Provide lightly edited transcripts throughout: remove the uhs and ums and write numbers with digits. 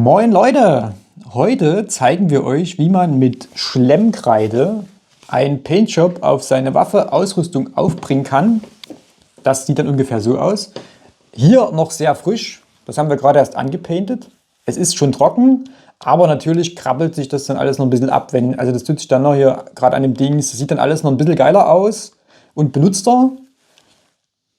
Moin Leute! Heute zeigen wir euch, wie man mit Schlemmkreide einen Paintjob auf seine Waffe-Ausrüstung aufbringen kann. Das sieht dann ungefähr so aus. Hier noch sehr frisch, das haben wir gerade erst angepaintet. Es ist schon trocken, aber natürlich krabbelt sich das dann alles noch ein bisschen ab. Also das tut sich dann noch hier gerade an dem Ding, das sieht dann alles noch ein bisschen geiler aus und benutzter.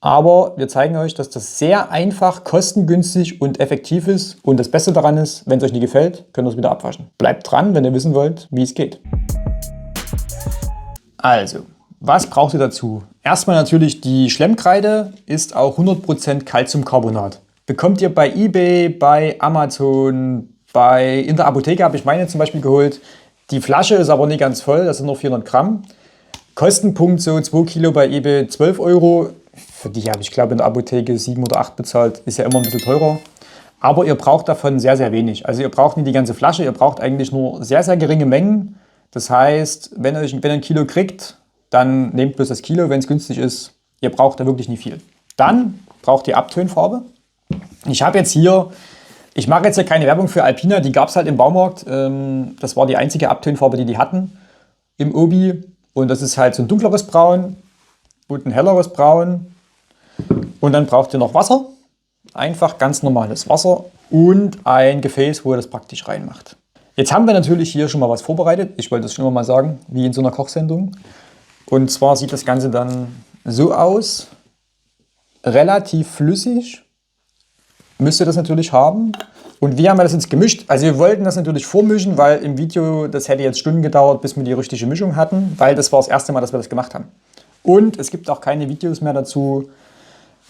Aber wir zeigen euch, dass das sehr einfach, kostengünstig und effektiv ist. Und das Beste daran ist, wenn es euch nicht gefällt, könnt ihr es wieder abwaschen. Bleibt dran, wenn ihr wissen wollt, wie es geht. Also, was braucht ihr dazu? Erstmal natürlich die Schlemmkreide, ist auch 100% Calciumcarbonat. Bekommt ihr bei eBay, bei Amazon, in der Apotheke habe ich meine zum Beispiel geholt. Die Flasche ist aber nicht ganz voll, das sind nur 400 Gramm. Kostenpunkt so 2 Kilo bei eBay 12 Euro. Für die habe ich glaube in der Apotheke 7 oder 8 bezahlt. Ist ja immer ein bisschen teurer. Aber ihr braucht davon sehr, sehr wenig. Also ihr braucht nicht die ganze Flasche, ihr braucht eigentlich nur sehr, sehr geringe Mengen. Das heißt, wenn ihr ein Kilo kriegt, dann nehmt bloß das Kilo, wenn es günstig ist. Ihr braucht da wirklich nicht viel. Dann braucht ihr Abtönfarbe. Ich habe jetzt hier, ich mache jetzt ja keine Werbung für Alpina, die gab es halt im Baumarkt. Das war die einzige Abtönfarbe, die hatten im Obi. Und das ist halt so ein dunkleres Braun und ein helleres Braun. Und dann braucht ihr noch Wasser, einfach ganz normales Wasser und ein Gefäß, wo ihr das praktisch reinmacht. Jetzt haben wir natürlich hier schon mal was vorbereitet. Ich wollte das schon mal sagen, wie in so einer Kochsendung. Und zwar sieht das Ganze dann so aus, relativ flüssig. Müsst ihr das natürlich haben. Und wie haben wir das jetzt gemischt? Also wir wollten das natürlich vormischen, weil im Video, das hätte jetzt Stunden gedauert, bis wir die richtige Mischung hatten, weil das war das erste Mal, dass wir das gemacht haben. Und es gibt auch keine Videos mehr dazu,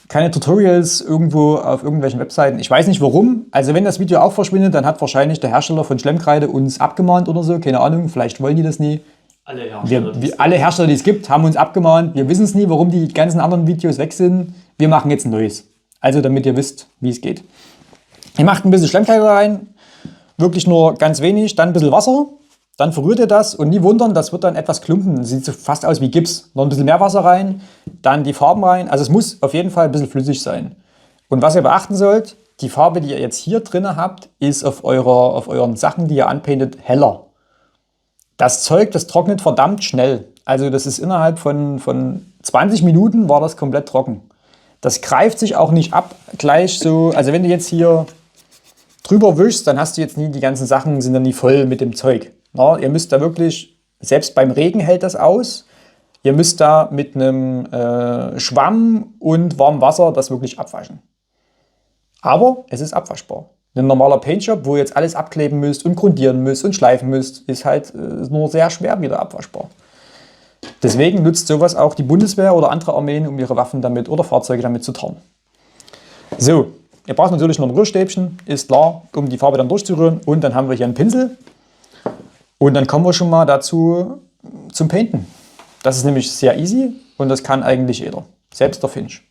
keine Tutorials irgendwo auf irgendwelchen Webseiten. Ich weiß nicht warum. Also wenn das Video auch verschwindet, dann hat wahrscheinlich der Hersteller von Schlemmkreide uns abgemahnt oder so. Keine Ahnung, vielleicht wollen die das nie. Alle Hersteller, die es gibt, haben uns abgemahnt. Wir wissen es nie, warum die ganzen anderen Videos weg sind. Wir machen jetzt ein neues. Also damit ihr wisst, wie es geht. Ihr macht ein bisschen Schlemmkreide rein, wirklich nur ganz wenig, dann ein bisschen Wasser. Dann verrührt ihr das und nie wundern, das wird dann etwas klumpen. Das sieht so fast aus wie Gips. Noch ein bisschen mehr Wasser rein, dann die Farben rein. Also es muss auf jeden Fall ein bisschen flüssig sein. Und was ihr beachten sollt, die Farbe, die ihr jetzt hier drin habt, ist auf euren Sachen, die ihr anpaintet, heller. Das Zeug, das trocknet verdammt schnell. Also das ist innerhalb von 20 Minuten war das komplett trocken. Das greift sich auch nicht ab gleich so. Also wenn du jetzt hier drüber wischst, dann hast du jetzt nie, die ganzen Sachen sind dann nie voll mit dem Zeug. Na, ihr müsst da wirklich, selbst beim Regen hält das aus, ihr müsst da mit einem Schwamm und warmem Wasser das wirklich abwaschen. Aber es ist abwaschbar. Ein normaler Paintjob, wo ihr jetzt alles abkleben müsst und grundieren müsst und schleifen müsst, ist halt nur sehr schwer wieder abwaschbar. Deswegen nutzt sowas auch die Bundeswehr oder andere Armeen, um ihre Waffen damit oder Fahrzeuge damit zu tarnen. So, ihr braucht natürlich noch ein Rührstäbchen, ist klar, um die Farbe dann durchzurühren. Und dann haben wir hier einen Pinsel. Und dann kommen wir schon mal dazu zum Painten. Das ist nämlich sehr easy und das kann eigentlich jeder, selbst der Finch.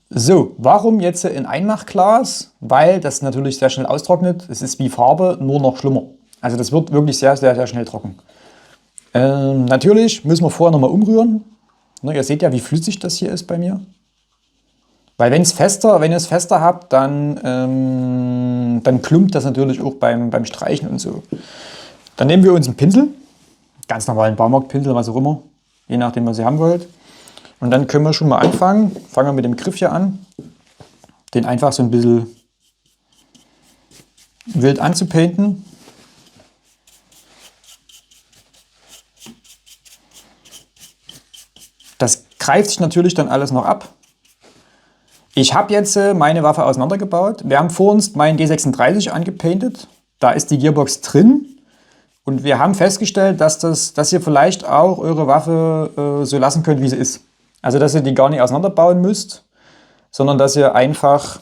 So, warum jetzt in Einmachglas? Weil das natürlich sehr schnell austrocknet. Es ist wie Farbe, nur noch schlimmer. Also das wird wirklich sehr, sehr, sehr schnell trocken. Natürlich müssen wir vorher nochmal umrühren. Ihr seht ja, wie flüssig das hier ist bei mir. Weil wenn ihr es fester habt, dann klumpt das natürlich auch beim Streichen und so. Dann nehmen wir uns einen Pinsel, ganz normalen Baumarktpinsel, was auch immer, je nachdem, was ihr haben wollt. Und dann können wir schon mal anfangen. Fangen wir mit dem Griff hier an, den einfach so ein bisschen wild anzupainten. Das greift sich natürlich dann alles noch ab. Ich habe jetzt meine Waffe auseinandergebaut. Wir haben vor uns meinen D36 angepaintet. Da ist die Gearbox drin. Und wir haben festgestellt, dass ihr vielleicht auch eure Waffe so lassen könnt, wie sie ist. Also dass ihr die gar nicht auseinanderbauen müsst, sondern dass ihr einfach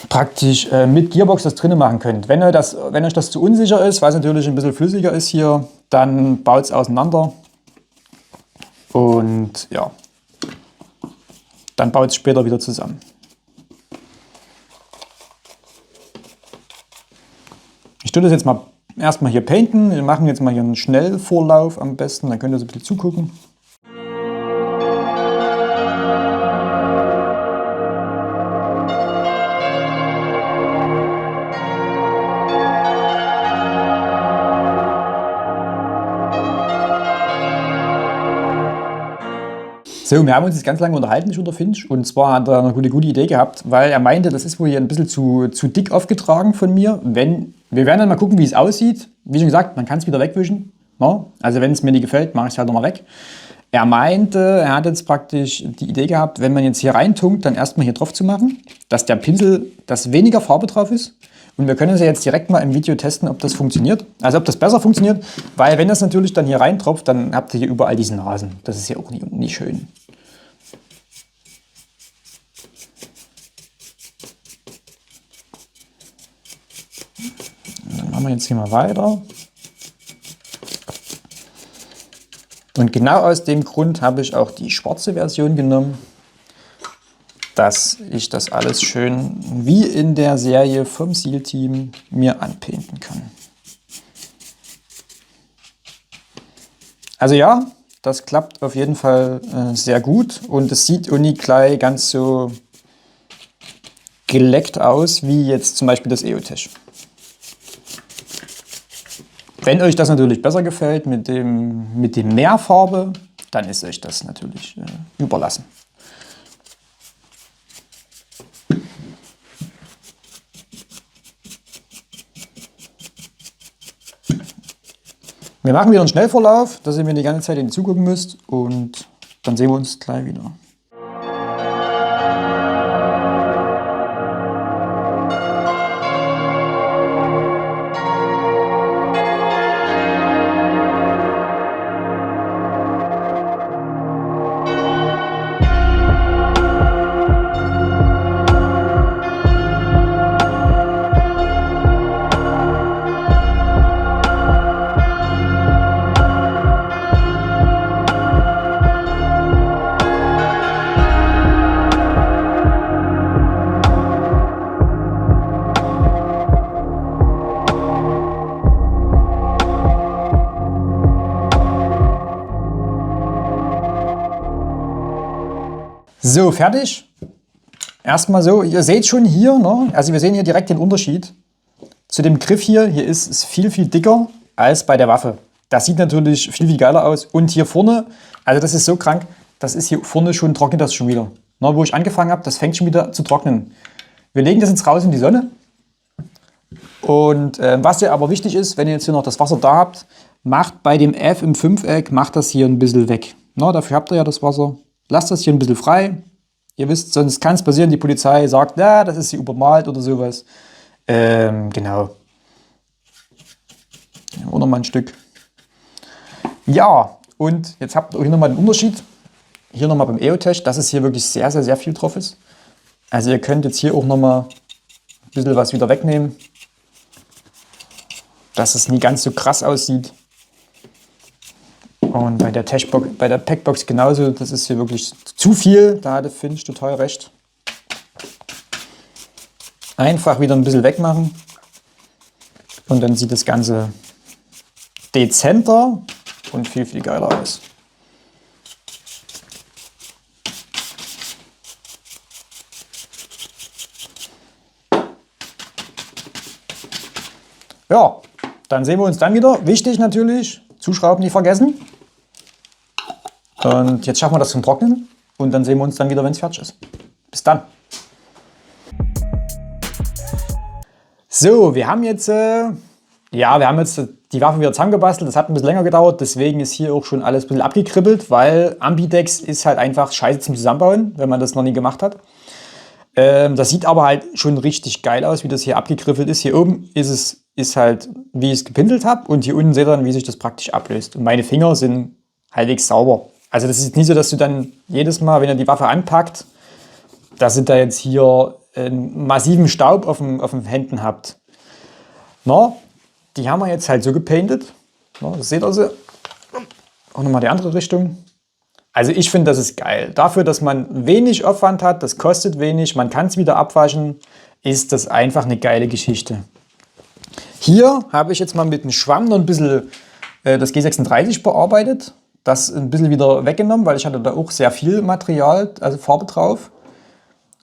praktisch mit Gearbox das drinnen machen könnt. Wenn euch das zu unsicher ist, weil es natürlich ein bisschen flüssiger ist hier, dann baut es auseinander. Und ja, dann baut es später wieder zusammen. Ich tue das jetzt mal erstmal hier painten. Wir machen jetzt mal hier einen Schnellvorlauf am besten, dann könnt ihr so ein bisschen zugucken. So, wir haben uns jetzt ganz lange unterhalten, ich und der Finch. Und zwar hat er eine gute Idee gehabt, weil er meinte, das ist wohl hier ein bisschen zu dick aufgetragen von mir. Wir werden dann mal gucken, wie es aussieht. Wie schon gesagt, man kann es wieder wegwischen. No? Also wenn es mir nicht gefällt, mache ich es halt nochmal weg. Er meinte, er hat jetzt praktisch die Idee gehabt, wenn man jetzt hier reintunkt, dann erstmal hier drauf zu machen, dass der Pinsel, dass weniger Farbe drauf ist. Und wir können es ja jetzt direkt mal im Video testen, ob das funktioniert. Also ob das besser funktioniert, weil wenn das natürlich dann hier reintropft, dann habt ihr hier überall diese Nasen. Das ist ja auch nicht schön. Und dann machen wir jetzt hier mal weiter. Und genau aus dem Grund habe ich auch die schwarze Version genommen, dass ich das alles schön wie in der Serie vom Seal-Team mir anpainten kann. Also ja, das klappt auf jeden Fall sehr gut und es sieht auch nicht gleich ganz so geleckt aus wie jetzt zum Beispiel das EOTech. Wenn euch das natürlich besser gefällt mit dem mehr Farbe, dann ist euch das natürlich überlassen. Wir machen wieder einen Schnellvorlauf, dass ihr mir die ganze Zeit hinzugucken müsst und dann sehen wir uns gleich wieder. So, fertig. Erstmal so, ihr seht schon hier, ne? Also wir sehen hier direkt den Unterschied. Zu dem Griff hier ist es viel, viel dicker als bei der Waffe. Das sieht natürlich viel, viel geiler aus. Und hier vorne, also das ist so krank, das ist hier vorne schon, trocknet das schon wieder. Ne, wo ich angefangen habe, das fängt schon wieder zu trocknen. Wir legen das jetzt raus in die Sonne. Und was ja aber wichtig ist, wenn ihr jetzt hier noch das Wasser da habt, macht bei dem F im Fünfeck, macht das hier ein bisschen weg. Na, dafür habt ihr ja das Wasser. Lasst das hier ein bisschen frei. Ihr wisst, sonst kann es passieren, die Polizei sagt, ja, das ist hier übermalt oder sowas. Genau. Oder mal ein Stück. Ja, und jetzt habt ihr hier nochmal den Unterschied. Hier nochmal beim EOTech, dass es hier wirklich sehr, sehr, sehr viel drauf ist. Also ihr könnt jetzt hier auch nochmal ein bisschen was wieder wegnehmen, dass es nie ganz so krass aussieht. Und bei der Packbox genauso, das ist hier wirklich zu viel, da hatte Finch total recht. Einfach wieder ein bisschen wegmachen und dann sieht das Ganze dezenter und viel, viel geiler aus. Ja, dann sehen wir uns dann wieder. Wichtig natürlich, Zuschrauben nicht vergessen. Und jetzt schaffen wir das zum Trocknen und dann sehen wir uns dann wieder, wenn es fertig ist. Bis dann. So, wir haben jetzt die Waffe wieder zusammengebastelt. Das hat ein bisschen länger gedauert, deswegen ist hier auch schon alles ein bisschen abgekribbelt, weil Ambidex ist halt einfach scheiße zum Zusammenbauen, wenn man das noch nie gemacht hat. Das sieht aber halt schon richtig geil aus, wie das hier abgekribbelt ist. Hier oben ist halt, wie ich es gepinselt habe und hier unten seht ihr dann, wie sich das praktisch ablöst. Und meine Finger sind halbwegs sauber. Also das ist nicht so, dass du dann jedes Mal, wenn ihr die Waffe anpackt, dass ihr da jetzt hier einen massiven Staub auf den Händen habt. Na, die haben wir jetzt halt so gepainted. Na, das seht ihr sie. Auch nochmal die andere Richtung. Also ich finde, das ist geil. Dafür, dass man wenig Aufwand hat, das kostet wenig, man kann es wieder abwaschen, ist das einfach eine geile Geschichte. Hier habe ich jetzt mal mit einem Schwamm noch ein bisschen das G36 bearbeitet. Das ein bisschen wieder weggenommen, weil ich hatte da auch sehr viel Material, also Farbe drauf.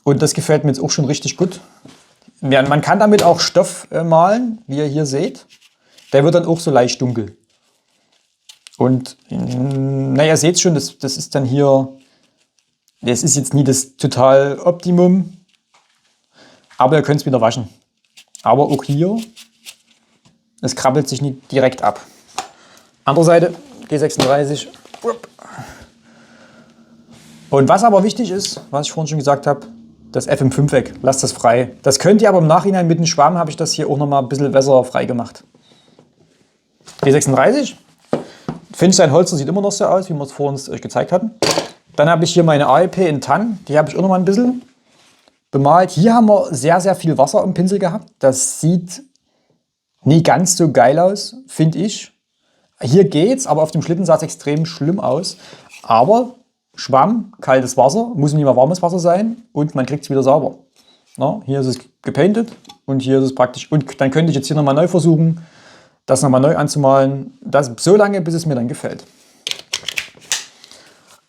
Und das gefällt mir jetzt auch schon richtig gut. Ja, man kann damit auch Stoff malen, wie ihr hier seht. Der wird dann auch so leicht dunkel. Und naja, ihr seht schon, das ist dann hier Das ist jetzt nie das total Optimum, aber ihr könnt es wieder waschen. Aber auch hier, es krabbelt sich nicht direkt ab. Andere Seite, G36. Und was aber wichtig ist, was ich vorhin schon gesagt habe, das FM5 weg, lasst das frei. Das könnt ihr aber im Nachhinein mit dem Schwamm, habe ich das hier auch nochmal ein bisschen besser frei gemacht. G36, finde ich, sein Holster sieht immer noch so aus, wie wir es vorhin euch gezeigt hatten. Dann habe ich hier meine AEP in Tann, die habe ich auch noch mal ein bisschen bemalt. Hier haben wir sehr, sehr viel Wasser im Pinsel gehabt. Das sieht nie ganz so geil aus, finde ich. Hier geht's, aber auf dem Schlitten sah es extrem schlimm aus. Aber Schwamm, kaltes Wasser, muss nicht mal warmes Wasser sein und man kriegt es wieder sauber. Na, hier ist es gepainted und hier ist es praktisch. Und dann könnte ich jetzt hier nochmal neu versuchen, das nochmal neu anzumalen. Das so lange, bis es mir dann gefällt.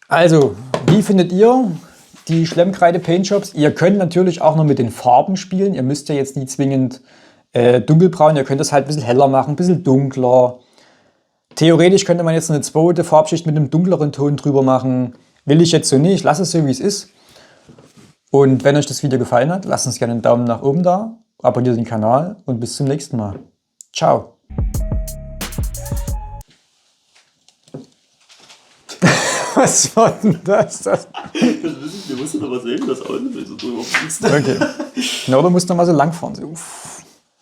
Also, wie findet ihr die Schlemmkreide Paint Shops? Ihr könnt natürlich auch noch mit den Farben spielen. Ihr müsst ja jetzt nicht zwingend dunkelbraun. Ihr könnt es halt ein bisschen heller machen, ein bisschen dunkler. Theoretisch könnte man jetzt eine zweite Farbschicht mit einem dunkleren Ton drüber machen. Will ich jetzt so nicht. Ich lasse es so, wie es ist. Und wenn euch das Video gefallen hat, lasst uns gerne einen Daumen nach oben da. Abonniert den Kanal und bis zum nächsten Mal. Ciao. Was war denn das? Wir mussten noch was sehen, das Auto so drüber fließt. Okay. Na, oder musst du noch mal so lang fahren. So. Uff.